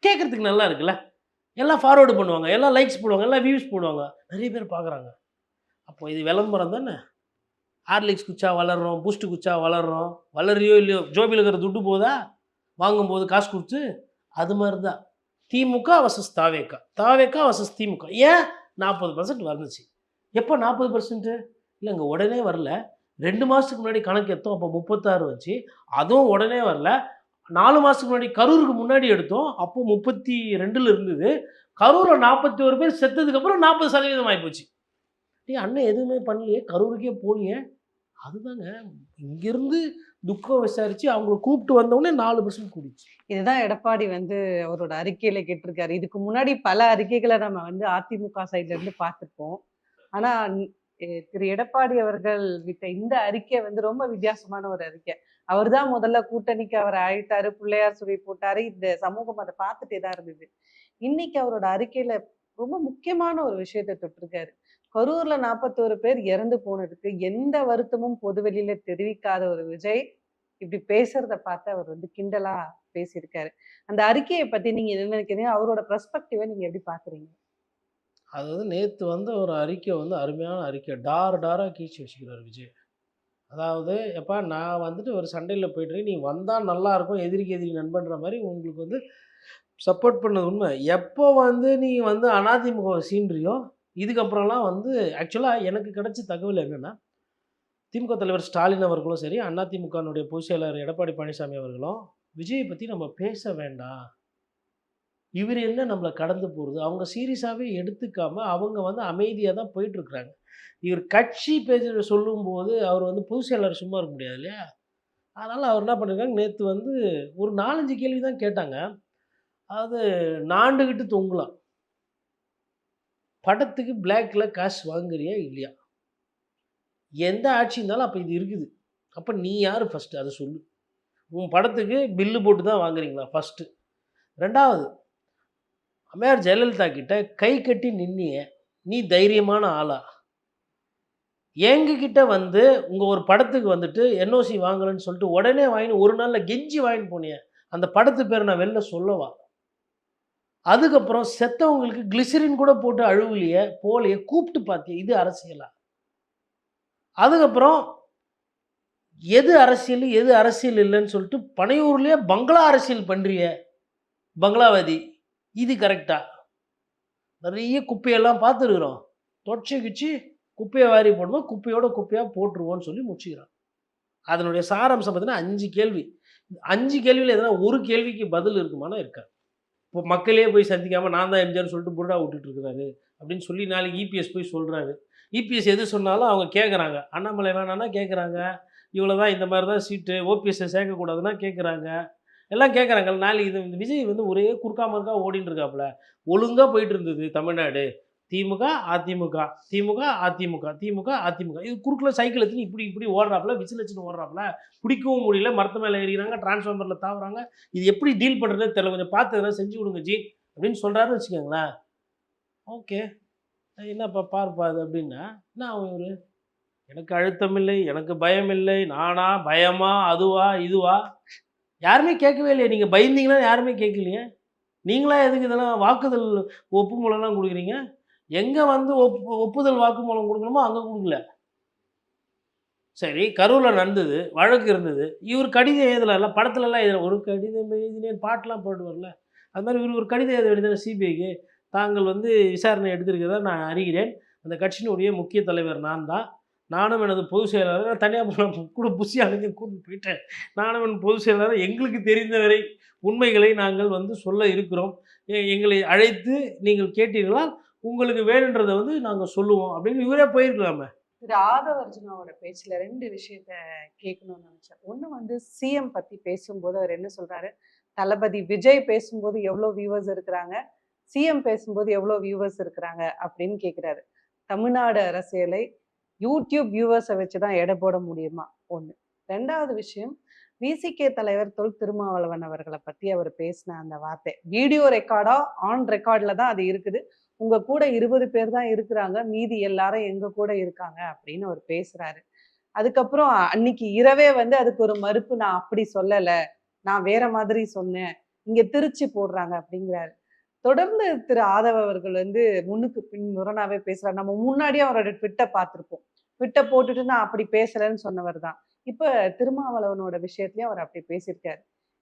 கேட்கறதுக்கு நல்லா இருக்குல்ல. எல்லாம் ஃபார்வர்ட் பண்ணுவாங்க. எல்லாம் லைக்ஸ் போடுவாங்க. எல்லாம் வியூஸ் போடுவாங்க. நெறைய பேர் பார்க்குறாங்க. அப்போ இது விளம்பரம் தானே. ஹார்லிக்ஸ் குடிச்சா வளர்றோம், பூஸ்ட் குடிச்சா வளர்றோம். வளர்றியோ இல்லையோ, ஜோபில இருக்கிற துட்டு போதா? வாங்கும்போது காசு குடுத்து. அது மாரி தான். திமுக வெர்சஸ் தாவேகா. தாவேகா வெர்சஸ் திமுக. ஏன் 40% வந்துச்சு. எப்போ 40%? இல்லங்க உடனே வரல. 2 மாசத்துக்கு முன்னாடி கணக்கு எடுத்தோம். அப்போ 36 வந்துச்சு. அதுவும் உடனே வரல. 4 மாசத்துக்கு முன்னாடி கரூருக்கு முன்னாடி எடுத்தோம். அப்போ 32ல இருந்தது. கரூர்ல 41 பேர் செத்ததுக்கப்புறம் 40% ஆயிப்போச்சு. டேய் அண்ணன் எதுவுமே பண்ணலையே! கரூருக்கே போலியே! அதுதாங்க. இங்கிருந்து துக்கம் விசாரிச்சு அவங்கள கூப்பிட்டு வந்தவுடனே 4% கூடிருச்சு. இதுதான் எடப்பாடி வந்து அவரோட அறிக்கையில கேட்டிருக்காரு. இதுக்கு முன்னாடி பல அறிக்கைகள நம்ம வந்து அதிமுக சைட்ல இருந்து பார்த்திருப்போம். ஆனா, திரு எடப்பாடி அவர்கள் விட்ட இந்த அறிக்கை வந்து ரொம்ப வித்தியாசமான ஒரு அறிக்கை. அவர் தான் முதல்ல கூட்டணிக்கு அவர அழைத்தாரு, பிள்ளையார் சொல்லி போட்டாரு. இந்த சமூகம் அத பார்த்துட்டே தான் இருந்தது. இன்னைக்கு அவரோட அறிக்கையில ரொம்ப முக்கியமான ஒரு விஷயத்த தொட்டிருக்காரு. கரூர்ல 41 பேர் இறந்து போனதுக்கு எந்த வருத்தமும் பொதுவெளியில தெரிவிக்காத ஒரு விஜய், இப்படி பேசுறத பார்த்து அவர் வந்து கிண்டலா பேசியிருக்காரு. அந்த அறிக்கைய பத்தி நீங்க என்ன நினைக்கிறீங்க? அவரோட பெர்ஸ்பெக்டிவ நீங்க எப்படி பார்க்குறீங்க? அதாவது நேத்து வந்த ஒரு அறிக்கை வந்து அருமையான அறிக்கை. டார் டாரா கீச்சு வச்சுக்கிறாரு விஜய். அதாவது எப்பா நான் வந்துட்டு ஒரு சண்டையில போயிட்டுருக்கேன். நீ வந்தா நல்லாருக்கும். எதிரிக்கு எதிரி நண்பன்ற மாரி உங்களுக்கு வந்து சப்போர்ட் பண்ணது உண்ம. எப்போ வந்து நீ வந்து அதிமுகவ சீண்டுறியோ, இதுக்கப்புறம்லாம் வந்து ஆக்சுவலா எனக்கு கிடைச்ச தகவல் என்னன்னா, திமுக தலைவர் ஸ்டாலின் அவர்களும் சரி, அதிமுகனுடைய பொதுச் செயலாளர் எடப்பாடி பழனிசாமி அவர்களும், விஜய பத்தி நம்ம பேச வேண்டாம். இவர் என்ன நம்மள கடந்து போறது? அவங்க சீரியஸாவே எடுத்துக்காம அவங்க வந்து அமைதியா தான் போயிட்டுருக்காங்க. இவர் கட்சி பேசுற சொல்லும்போது அவர் வந்து பொதுச் செயலாளர் சும்மா இருக்க முடியாது இல்லையா? அதனால அவர் என்ன பண்ணியிருக்காங்க, நேத்து வந்து ஒரு 4, 5 கேள்வி தான் கேட்டாங்க. அதாவது "நாண்டுகிட்டு தொங்கலாம். படத்துக்கு பிளாக்ல காசு வாங்குறியா? இல்லையா? எந்த ஆட்சி இருந்தாலும் அப்ப இது இருக்குது. அப்ப நீ யாரு ஃபர்ஸ்ட்டு அத சொல்லு. உன் படத்துக்கு பில்லு போட்டு தான் வாங்குறீங்களா? ஃபர்ஸ்ட்டு. 2வது அம்மையார் ஜெயலலிதா கிட்ட கை கட்டி நின்னியே. நீ தைரியமான ஆளா? எங்ககிட்ட வந்து உங்க ஒரு படத்துக்கு வந்துட்டு என்ஓசி வாங்கலன்னு சொல்லிட்டு உடனே வாங்கின்னு ஒரு நாள்ல கெஞ்சி வாங்கின்னு போனியே. அந்த படத்து பேர நான் வெளில சொல்லவா? அதுக்கப்புறம் செத்தவங்களுக்கு கிளிசரின் கூட போட்டு அழுவலியே, போலயே, கூப்பிட்டு பார்த்தியே. இது அரசியலா? அதுக்கப்புறம் எது அரசியல், எது அரசியல் இல்லன்னு சொல்லிட்டு பனையூர்லயே பங்களா அரசியல் பண்றியே. பங்களாவாதி. இது கரெக்ட்டா? நெறைய குப்பையெல்லாம் பார்த்துருக்குறோம். தொடச்சு கிச்சு குப்பைய வாரி போடும்போது குப்பையோட குப்பையா போட்டுருவோம்ன்னு சொல்லி முடிச்சுக்கிறான். அதனுடைய சாராம்சம் பார்த்தீங்கன்னா 5 கேள்வி. 5 கேள்வியில எதனா ஒரு கேள்விக்கு பதில் இருக்குமானா இருக்காது. இப்போ மக்களே போய் சந்திக்காம நான் தான் எம்ஜிஆர்ன்னு சொல்லிட்டு புர்ரா விட்டுட்டு இருக்கிறாரு அப்படின்னு சொல்லி நாளைக்கு இபிஎஸ் போய் சொல்றாரு. இபிஎஸ் எது சொன்னாலும் அவங்க கேட்குறாங்க. அண்ணாமலை வேணான்னா கேட்குறாங்க. இவ்வளோ தான் இந்த மாரி தான் சீட்டு ஓபிஎஸ்ஸ சேர்க்கக்கூடாதுன்னா கேட்குறாங்க. எல்லாம் கேட்குறாங்க. நாளைக்கு இது இந்த விஜய் வந்து ஒரே குறுக்கா மறுக்கா ஓடின்னு இருக்காப்புல. ஒழுங்கா போயிட்டு இருந்தது தமிழ்நாடு. திமுக, அதிமுக, திமுக, அதிமுக, திமுக, அதிமுக. இது குறுக்குல சைக்கிள் எடுத்துன்னு இப்படி இப்படி ஓடுறாப்புல, விசில் அடிச்சுன்னு ஓடுறாப்புல. பிடிக்கவும் முடியல. மரத்து மேல ஏறிறாங்க, டிரான்ஸ்ஃபார்மர்ல தாவுறாங்க. இது எப்படி டீல் பண்றதுன்னே தெரியல. கொஞ்சம் பார்த்து எதனா செஞ்சு விடுங்க ஜி அப்படின்னு சொல்றாருன்னு வச்சுக்கோங்களேன். ஓகே. என்னப்பா பாருப்பா அது அப்படின்னா, என்ன ஆகும் இவரு? எனக்கு அழுத்தம் இல்லை, எனக்கு பயம் இல்லை. நானா? பயமா? அதுவா? இதுவா? யாருமே கேட்கவே இல்லையே. நீங்க பயந்தீங்கன்னா யாருமே கேட்கலையே. நீங்களா எதுக்கு இதெல்லாம் வாக்குதல் ஒப்புமூலம்லாம் குடுக்குறீங்க? எங்க வந்து ஒப்புதல் வாக்குமூலம் குடுக்கணுமோ அங்க குடுக்கல. சரி கரூர்ல நடந்தது. வழக்கு இருந்தது. இவரு கடிதம் எழுதலாம்ல. படத்துலலாம் எழுதல. ஒரு கடிதம் எழுதினேன் பாட்டுலாம் பாடுவார்ல. அது மாரி இவரு ஒரு கடிதம் எழுத வேண்டியது சிபிஐக்கு. தாங்கள் வந்து விசாரணை எடுத்திருக்கிறதா நான் அறிகிறேன். அந்த கட்சியினுடைய முக்கிய தலைவர் நான் தான். நானும் எனது பொதுச் செயலாளர் நான் தனியா கூட புஷி அலைஞ்சு கூட்டிட்டு போயிட்டேன். நானும் என் பொதுச் செயலாளர் எங்களுக்கு தெரிந்தவரை உண்மைகளை நாங்கள் வந்து சொல்ல இருக்கிறோம். எங்களை அழைத்து நீங்கள் கேட்டீர்களா? உங்களுக்கு வேணுன்றத வந்து நாங்க சொல்லுவோம் அப்படின்னு இவரே போயிருக்கலாமே. திரு ஆதவ அர்ஜுனாவோட பேச்சுல 2 விஷயத்த கேட்கணும்னு நினைச்சேன். ஒண்ணு வந்து சிஎம் பத்தி பேசும்போது அவர் என்ன சொல்றாரு, தளபதி விஜய் பேசும்போது எவ்வளோ வியூவர்ஸ் இருக்கிறாங்க, சிஎம் பேசும்போது எவ்வளோ வியூவர்ஸ் இருக்கிறாங்க அப்படின்னு கேட்கிறாரு. தமிழ்நாடு அரசியலை யூடியூப் வியூவர்ஸை வச்சு தான் எடை போட முடியுமா? ஒண்ணு. 2வது விஷயம், விசிகே தலைவர் தொல் திருமாவளவன் அவர்களை பத்தி அவர் பேசின அந்த வார்த்தை. வீடியோ ரெக்கார்டா, ஆன் ரெக்கார்ட்ல தான் அது இருக்குது. உங்க கூட 20 பேர் தான் இருக்கிறாங்க. மீதி எல்லாரும் எங்க கூட இருக்காங்க அப்படின்னு அவர் பேசுறாரு. அதுக்கப்புறம் அன்னைக்கு இரவே வந்து அதுக்கு ஒரு மறுப்பு, நான் அப்படி சொல்லல. நான் வேற மாதிரி சொன்னேன். இங்க திருச்சி போடுறாங்க அப்படிங்கிறாரு. தொடர்ந்து திரு ஆதவ அவர்கள் வந்து முன்னுக்கு பின் முரணாவே பேசுறாரு. நம்ம முன்னாடியே அவரோட ட்விட்ட பார்த்திருப்போம். ட்விட்ட போட்டுட்டு நான் அப்படி பேசலன்னு சொன்னவர் தான். இப்ப திருமாவளவனோட விஷயத்திலயும் அவர் அப்படி பேசியிருக்காரு.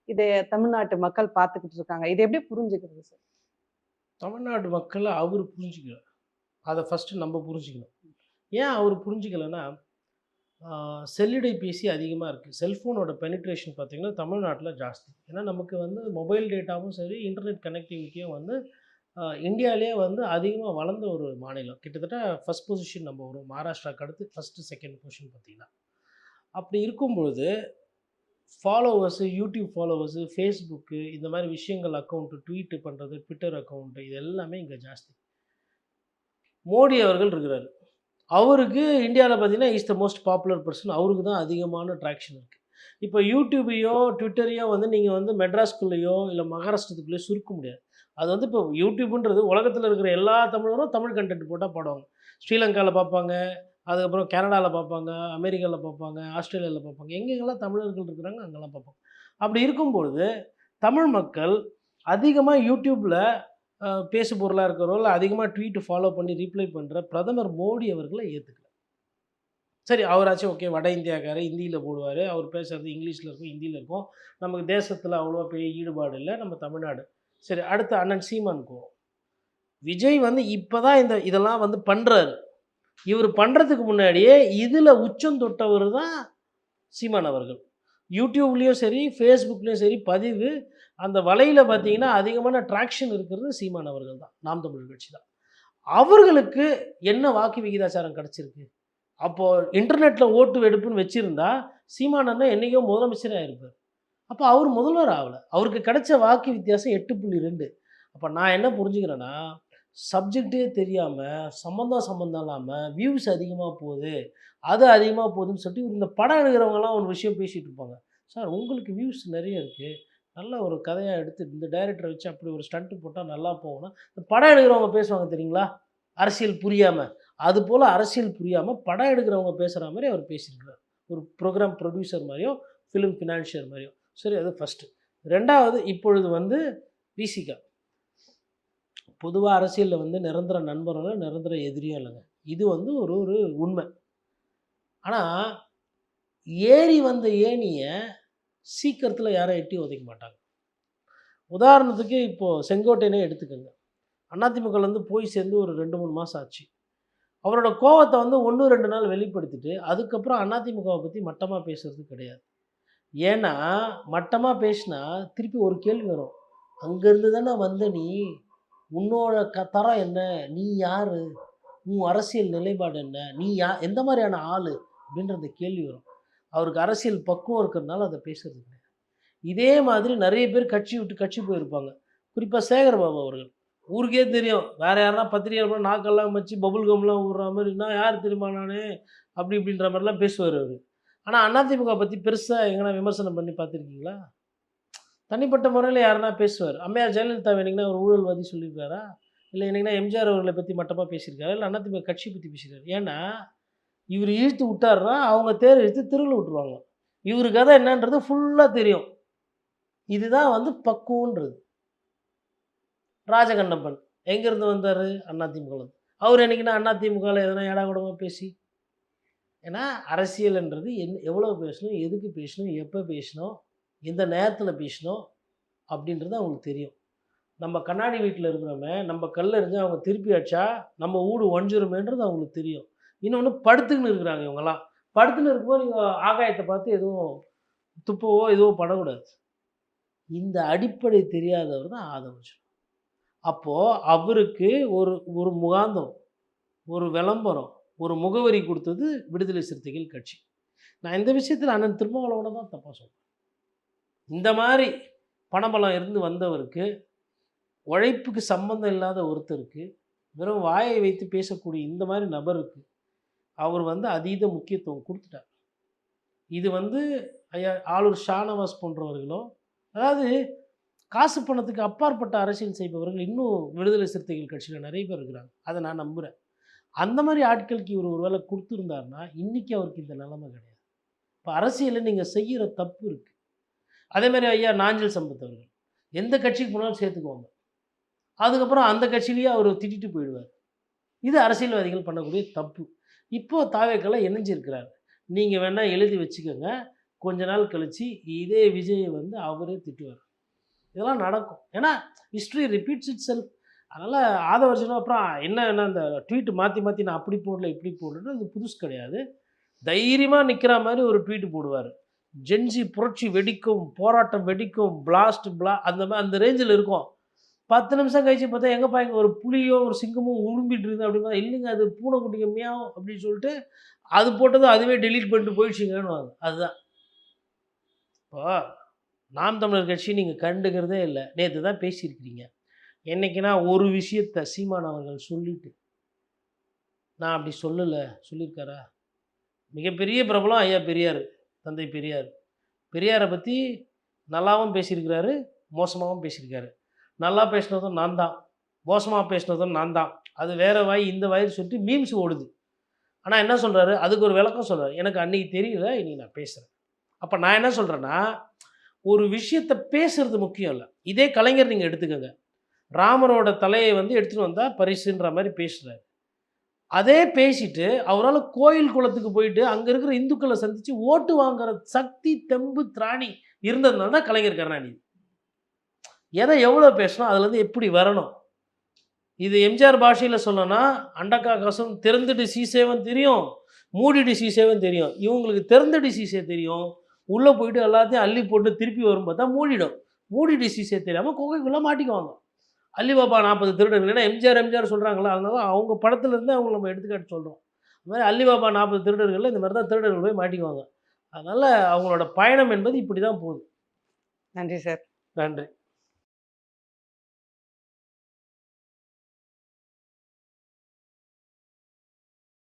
இத தமிழ்நாட்டு மக்கள் பார்த்துக்கிட்டு இருக்காங்க. இத எப்படி புரிஞ்சுக்கிறது சார்? தமிழ்நாட்டு மக்கள அவரு புரிஞ்சுக்கல. அத ஃபர்ஸ்ட்டு நம்ம புரிஞ்சுக்கணும். ஏன் அவரு புரிஞ்சுக்கலன்னா, செல்லுடைபேசி அதிகமா இருக்கு. செல்ஃபோனோட பெனிட்ரேஷன் பார்த்தீங்கன்னா, தமிழ்நாட்ல ஜாஸ்தி. ஏன்னா, நமக்கு வந்து மொபைல் டேட்டாவும் சரி, இன்டர்நெட் கனெக்டிவிட்டியும் வந்து இந்தியாவிலேயே வந்து அதிகமா வளர்ந்த ஒரு மாநிலம். கிட்டத்தட்ட ஃபர்ஸ்ட் பொசிஷன் நம்ம வரும். மகாராஷ்டிராவுக்கு அடுத்து ஃபர்ஸ்ட்டு, செகண்ட் பொசிஷன் பார்த்தீங்கன்னா. அப்படி இருக்கும்பொழுது, ஃபாலோவர்ஸு, யூடியூப் ஃபாலோவர்ஸு, ஃபேஸ்புக்கு இந்த மாரி விஷயங்கள் அக்கவுண்ட்டு, ட்வீட் பண்றது, ட்விட்டர் அக்கவுண்ட்டு இது எல்லாமே இங்க ஜாஸ்தி. மோடி அவர்கள் இருக்கிறாரு. அவருக்கு இந்தியால பார்த்தீங்கன்னா, is the most popular person. அவருக்கு தான் அதிகமான ட்ராக்ஷன் இருக்கு. இப்போ யூடியூபையோ, ட்விட்டரையோ வந்து நீங்க வந்து மெட்ராஸ்குள்ளேயோ, இல்ல மகாராஷ்டிரத்துக்குள்ளேயோ சுருக்க முடியாது. அது வந்து இப்போ யூடியூப்ன்றது உலகத்தில இருக்கிற எல்லா தமிழரும் தமிழ் கன்டென்ட் போட்டா பாடுவாங்க. ஸ்ரீலங்கால பார்ப்பாங்க, அதுக்கப்புறம் கனடால பார்ப்பாங்க, அமெரிக்கால பார்ப்பாங்க, ஆஸ்திரேலியால பார்ப்பாங்க. எங்கெங்கெல்லாம் தமிழர்கள் இருக்கிறாங்க அங்கெல்லாம் பார்ப்பாங்க. அப்படி இருக்கும்பொழுது, தமிழ் மக்கள் அதிகமா யூடியூப்ல பேசு பொருளா இருக்கிறவோ, இல்ல அதிகமா ட்வீட் ஃபாலோ பண்ணி ரிப்ளை பண்ற பிரதமர் மோடி அவர்கள ஏத்துக்கல. சரி அவராச்சும் ஓகே வட இந்தியாக்காரர் ஹிந்தியில போடுவாரு. அவர் பேசுறது இங்கிலீஷ்ல இருக்கும், ஹிந்தியில இருக்கும். நமக்கு தேசத்தில அவ்வளவா பெரிய ஈடுபாடு இல்ல. நம்ம தமிழ்நாடு. சரி அடுத்து அண்ணன் சீமானுக்கு வருவோம். விஜய் வந்து இப்ப தான் இதெல்லாம் வந்து பண்றாரு. இவரு பண்றதுக்கு முன்னாடியே இதுல உச்சம் தொட்டவரு தான் சீமான் அவர்கள். யூடியூப்லயும் சரி, Facebookலயும் சரி பதிவு அந்த வலையில் பார்த்தீங்கன்னா அதிகமான ட்ராக்ஷன் இருக்கிறது சீமான் அவர்கள் தான், நாம் தமிழர் கட்சி தான். அவர்களுக்கு என்ன வாக்கு விகிதாச்சாரம் கிடச்சிருக்கு? அப்போது இன்டர்நெட்டில் ஓட்டு வெடுப்புன்னு வச்சுருந்தா சீமான் அண்ணன் என்றைக்கோ முதலமைச்சராக இருப்பார். அப்போ அவர் முதல்வர் ஆகலை. அவருக்கு கிடைச்ச வாக்கு வித்தியாசம் 8.2. அப்போ நான் என்ன புரிஞ்சுக்கிறேன்னா, சப்ஜெக்டே தெரியாமல் சம்மந்தம் இல்லாமல் வியூஸ் அதிகமாக போகுது, அது அதிகமாக போகுதுன்னு சொல்லிட்டு இந்த படம் எடுக்கிறவங்கலாம் ஒரு விஷயம் பேசிகிட்டு இருப்பாங்க. சார் உங்களுக்கு வியூஸ் நிறைய இருக்குது, நல்ல ஒரு கதையாக எடுத்து இந்த டைரக்டரை வச்சு அப்படி ஒரு ஸ்டண்ட்டு போட்டால் நல்லா போகும்னா இந்த படம் எடுக்கிறவங்க பேசுவாங்க தெரியுங்களா, அரசியல் புரியாமல். அதுபோல் அரசியல் புரியாமல் படம் எடுக்கிறவங்க பேசுகிற மாதிரி அவர் பேசியிருக்கிறார். ஒரு ப்ரோக்ராம் ப்ரொடியூசர் மாதிரியோ ஃபிலிம் ஃபினான்ஷியர் மாதிரியோ. சரி, அது ஃபஸ்ட்டு. ரெண்டாவது, இப்பொழுது வந்து விசிகா பொதுவாக அரசியலில் வந்து நிரந்தர நண்பரும் இல்லை, நிரந்தர எதிரியும் இல்லைங்க. இது வந்து ஒரு ஒரு உண்மை. ஆனால் ஏறி வந்த ஏணியை சீக்கிரத்தில் யாரும் எட்டி உதைக்க மாட்டாங்க. உதாரணத்துக்கு இப்போது செங்கோட்டையனே எடுத்துக்கோங்க. அதிமுகலேருந்து போய் சேர்ந்து ஒரு 2-3 மாதம் ஆச்சு. அவரோட கோவத்தை வந்து 1-2 நாள் வெளிப்படுத்திட்டு அதுக்கப்புறம் அதிமுகவை பற்றி மட்டமாக பேசுறது கிடையாது. ஏன்னா மட்டமாக பேசினா திருப்பி ஒரு கேள்வி வரும், அங்கேருந்து தானே வந்த நீ, உன்னோட தரம் என்ன, நீ யார், உன் அரசியல் நிலைப்பாடு என்ன, நீ எந்த மாதிரியான ஆள் அப்படின்ற அந்த கேள்வி வரும். அவருக்கு அரசியல் பக்குவம் இருக்கிறதுனால அதை பேசுறது கிடையாது. இதே மாதிரி நிறைய பேர் கட்சி விட்டு கட்சி போயிருப்பாங்க. குறிப்பாக சேகர்பாபு அவர்கள் ஊருக்கே தெரியும், வேறு யாருன்னா பத்திரிகை நாக்கெல்லாம் வச்சு பபுள் கம்லாம் விடுற மாதிரி, நான் யார் தெரியுமா நான் அப்படி இப்படின்ற மாதிரிலாம் பேசுவார் அவர். ஆனால் அதிமுக பற்றி பெருசாக எங்கன்னா விமர்சனம் பண்ணி பார்த்துருக்கீங்களா? தனிப்பட்ட முறையில் யாருன்னா பேசுவார். அம்மையார் ஜெயலலிதா வேணிங்கன்னா அவர் ஊழல்வாதி சொல்லியிருக்காரா? இல்லை என்னங்கன்னா எம்ஜிஆர் அவர்களை பற்றி மட்டமாக பேசியிருக்காரு, இல்லை அதிமுக கட்சி பற்றி பேசியிருக்காரு? ஏன்னா இவர் இழுத்து விட்டாருன்னா அவங்க தேர் இழுத்து திருவிழா விட்டுருவாங்க. இவருக்கு கதை என்னன்றது ஃபுல்லாக தெரியும். இதுதான் வந்து பக்குவன்றது. ராஜகண்ணப்பன் எங்கேருந்து வந்தார்? அதிமுகவில். அவர் என்னைக்குன்னா அதிமுகவில் எதனா ஏடா கூடமாக பேசி, ஏன்னா அரசியல்ன்றது எவ்வளோ பேசணும், எதுக்கு பேசணும், எப்போ பேசணும், எந்த நேரத்தில் பேசணும் அப்படின்றது அவங்களுக்கு தெரியும். நம்ம கண்ணாடி வீட்டில் இருக்கிறோமே, நம்ம கல் எறிஞ்சு அவங்க திருப்பி அடிச்சா நம்ம வீடு ஒஞ்சிருமேன்றது அவங்களுக்கு தெரியும். இன்னொன்று படுத்துக்கின்னு இருக்கிறாங்க இவங்கெல்லாம். படுத்துன்னு இருக்கும்போது நீங்கள் ஆகாயத்தை பார்த்து எதுவும் துப்பவோ எதுவோ படக்கூடாது. இந்த அடிப்படை தெரியாதவர் தான் ஆதவர்ஜன். அப்போது அவருக்கு ஒரு ஒரு முகாந்தம், ஒரு விளம்பரம், ஒரு முகவரி கொடுத்தது விடுதலை சிறுத்தைகள் கட்சி. நான் இந்த விஷயத்தில் அண்ணன் திருமாவளவனை தான் தப்பாக சொல்கிறேன். இந்த மாதிரி பணபலம் இருந்து வந்தவருக்கு, உழைப்புக்கு சம்பந்தம் இல்லாத ஒருத்தருக்கு, வெறும் வாயை வைத்து பேசக்கூடிய இந்த மாதிரி நபருக்கு அவர் வந்து அதீத முக்கியத்துவம் கொடுத்துட்டார். இது வந்து ஐயா ஆளூர் ஷானவாஸ் போன்றவர்களோ, அதாவது காசு பணத்துக்கு அப்பாற்பட்ட அரசியல் செய்பவர்கள் இன்னும் விடுதலை சிறுத்தைகள் கட்சியில் நிறைய பேர் இருக்கிறாங்க. அதை நான் நம்புகிறேன். அந்த மாதிரி ஆட்களுக்கு இவர் ஒரு வேளை கொடுத்துருந்தாருன்னா இன்றைக்கி அவருக்கு இந்த நிலைமை கிடையாது. இப்போ அரசியலில் நீங்கள் செய்கிற தப்பு இருக்குது. அதேமாதிரி ஐயா நாஞ்சில் சம்பத் அவர்கள் எந்த கட்சிக்கு போனாலும் சேர்த்துக்குவாங்க. அதுக்கப்புறம் அந்த கட்சியிலேயே அவர் திட்டிட்டு போயிடுவார். இது அரசியல்வாதிகள் பண்ணக்கூடிய தப்பு. இப்போது தாவேக்கெல்லாம் இணைஞ்சிருக்கிறார். நீங்கள் வேணால் எழுதி வச்சுக்கோங்க, கொஞ்ச நாள் கழித்து இதே விஜயை வந்து அவரே திட்டுவார். இதெல்லாம் நடக்கும். ஏன்னா ஹிஸ்ட்ரி ரிப்பீட்ஸ் இட் செல்ஃப். அதனால் ஆதவர்ஜனும் அப்புறம் என்ன அந்த ட்வீட்டு மாற்றி மாற்றி நான் அப்படி போடல இப்படி போடலன்னு அது புதுசு கிடையாது. தைரியமாக நிற்கிற மாதிரி ஒரு ட்வீட்டு போடுவார். ஜென்சி புரட்சி வெடிக்கும், போராட்டம் வெடிக்கும், அந்த மாதிரி அந்த ரேஞ்சில் இருக்கும். 10 நிமிஷம் கழிச்சு பார்த்தா எங்கப்பா இங்கே ஒரு புலியோ ஒரு சிங்கமும் உரும்பிட்டு இருக்குது அப்படின்னா, இல்லைங்க அது பூனைக்குட்டிங்க மியாவும் அப்படின்னு சொல்லிட்டு அது போட்டதும் அதுவே டெலீட் பண்ணிட்டு போயிடுச்சுங்கன்னு வாங்க. அதுதான் இப்போ நாம் தமிழர் கட்சி நீங்கள் கண்டுக்கிறதே இல்லை. நேற்று தான் பேசியிருக்கிறீங்க. என்றைக்குன்னா ஒரு விஷயத்தை சீமான் அவர்கள் சொல்லிட்டு நான் அப்படி சொல்லலை சொல்லியிருக்காரா? மிகப்பெரிய பிரபலம் ஐயா பெரியார், தந்தை பெரியார். பெரியாரை பற்றி நல்லாவும் பேசியிருக்கிறாரு, மோசமாகவும் பேசியிருக்காரு. நல்லா பேசினதும் நான் தான், மோசமாக பேசினதும் நான் தான். அது வேறு வாய் இந்த வாயின்னு சொல்லிட்டு மீம்ஸ் ஓடுது. ஆனால் என்ன சொல்கிறாரு, அதுக்கு ஒரு விளக்கம் சொல்கிறார். எனக்கு அன்றைக்கி தெரியல, இன்றைக்கி நான் பேசுகிறேன். அப்போ நான் என்ன சொல்கிறேன்னா, ஒரு விஷயத்தை பேசுகிறது முக்கியம் இல்லை. இதே கலைஞர் நீங்கள் எடுத்துக்கோங்க. ராமரோட தலையை வந்து எடுத்துகிட்டு வந்தால் பரிசுன்ற மாதிரி பேசுகிறார். அதே பேசிட்டு அவரால் கோயில் குளத்துக்கு போயிட்டு அங்கே இருக்கிற இந்துக்களை சந்தித்து ஓட்டு வாங்குற சக்தி தெம்பு திராணி இருந்ததுனால தான் கலைஞர் கருணாநிதி. எதை எவ்வளோ பேசணும், அதுலேருந்து எப்படி வரணும். இது எம்ஜிஆர் பாஷையில் சொல்லணும்னா அண்டக்கா கசம் திறந்துட்டு சீசேவன் தெரியும், மூடிட்டு சீசேவன் தெரியும். இவங்களுக்கு திறந்துட்டு சீசே தெரியும், உள்ளே போயிட்டு எல்லாத்தையும் அள்ளி போட்டு திருப்பி வரும் பார்த்தா மூடிடும். ஓடிடிசிஸே தெரியாமல் குகைக்குள்ளே மாட்டிக்குவாங்க. அலிபாபா 40 திருடர்கள். ஏன்னா எம்ஜிஆர் சொல்கிறாங்களா, அதனால தான் அவங்க படத்துலேருந்து அவங்க நம்ம எடுத்துக்காட்டு சொல்கிறோம். அது மாதிரி அலிபாபா 40 திருடர்கள்ல இந்த மாதிரி தான் திருடர்கள் போய் மாட்டிக்குவாங்க. அதனால் அவங்களோட பயணம் என்பது இப்படி தான் போகுது. நன்றி சார். நன்றி.